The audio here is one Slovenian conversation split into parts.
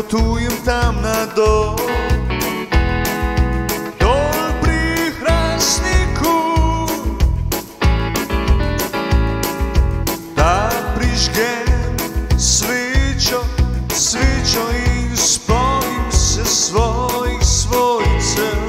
potujem tam na dol. Dol pri Hrastniku, da prižgem svečo, svečo in spomnim se svojih svojcev.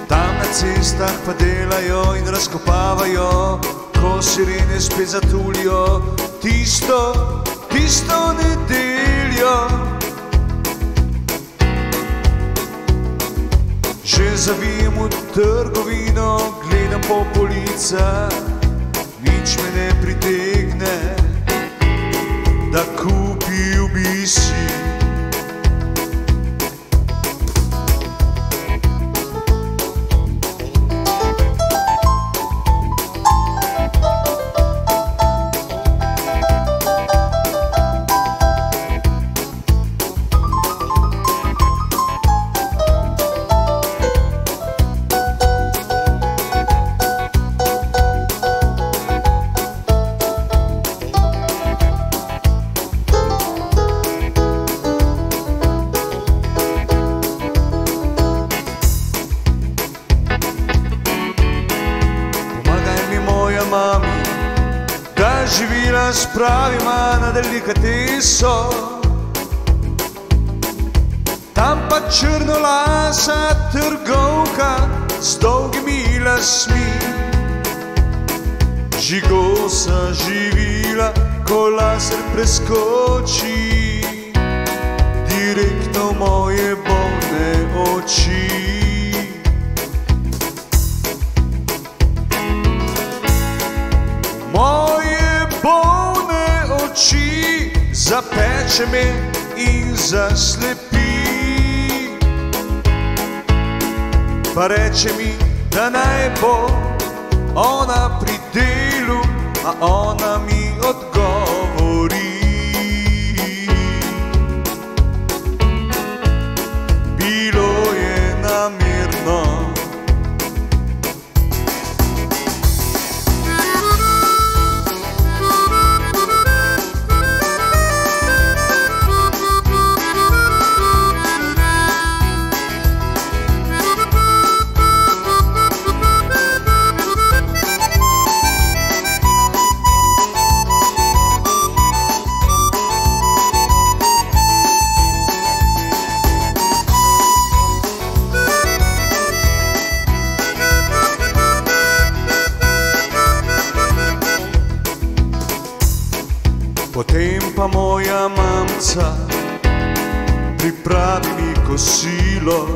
Tam na cestah pa delajo in razkopavajo, ko sirene spet zatulijo tisto nedeljo. Že zavijem v trgovino, gledam po policah, nič me ne pritegne, da kupil bi si. Mami, da živila s pravima na delikateso. Tam pa črnolasa trgovka z dolgimi lasmi žigosa živila, ko laser preskoči direktno moje bolne oči. Moje bolne oči zapeče me in zaslepi, pa reče mi, da naj bo ona pri delu, a ona mi odgovori: bilo je namerno. Potem pa moja mamca pripravi mi kosilo,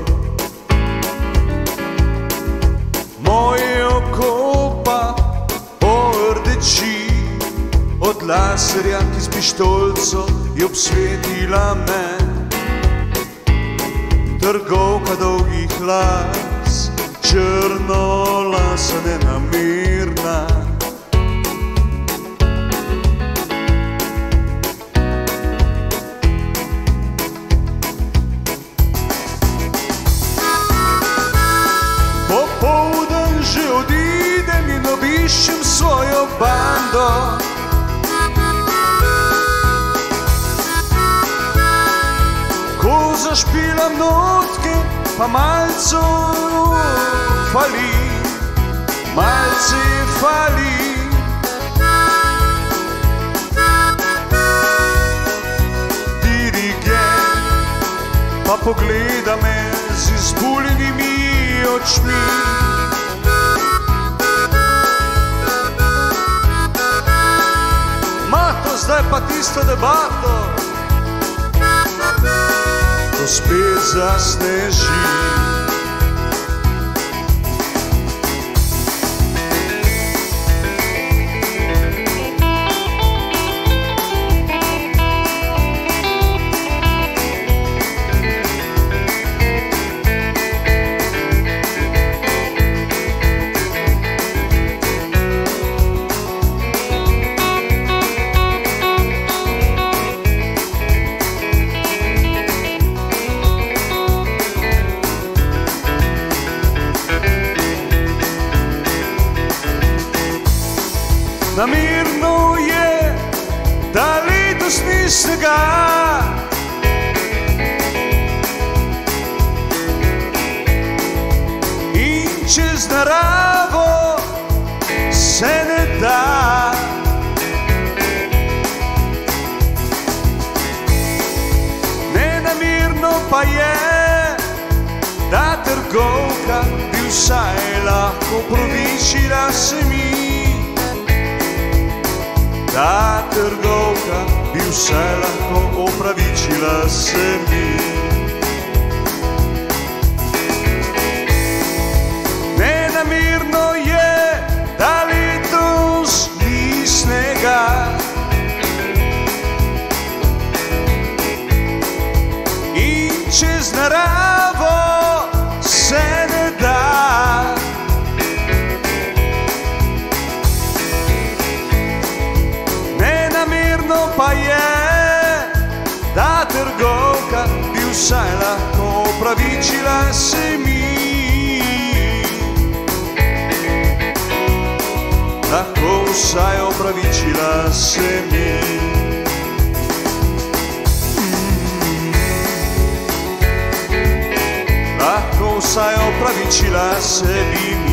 moje oko pa pordeči od laserja, ki z pištolco je obsvetila me. Trgovka dolgih las, črnolasa nenamerna, popoldan že odidem in obiščem svojo bando. Ko zašpilam notke, pa malce fali, malce fali. Dirigent pa pogleda me z izbuljenimi očmi. Mato, zdaj pa tisto debato, ko spet zasneži. Namerno je, da letos ni snega. In čez naravo se ne da. Nenamerno pa je, da trgovka bi vsaj lahko opravičila se mi. Da trgovka bi vsaj lahko opravičila se mi. Nenamerno je, da letos ni snega. In čez naravo se ne da. Nenamerno pa je, da trgovka bi vsaj lahko opravičila se mi. Lahko vsaj opravičila se mi. Lahko vsaj opravičila se mi.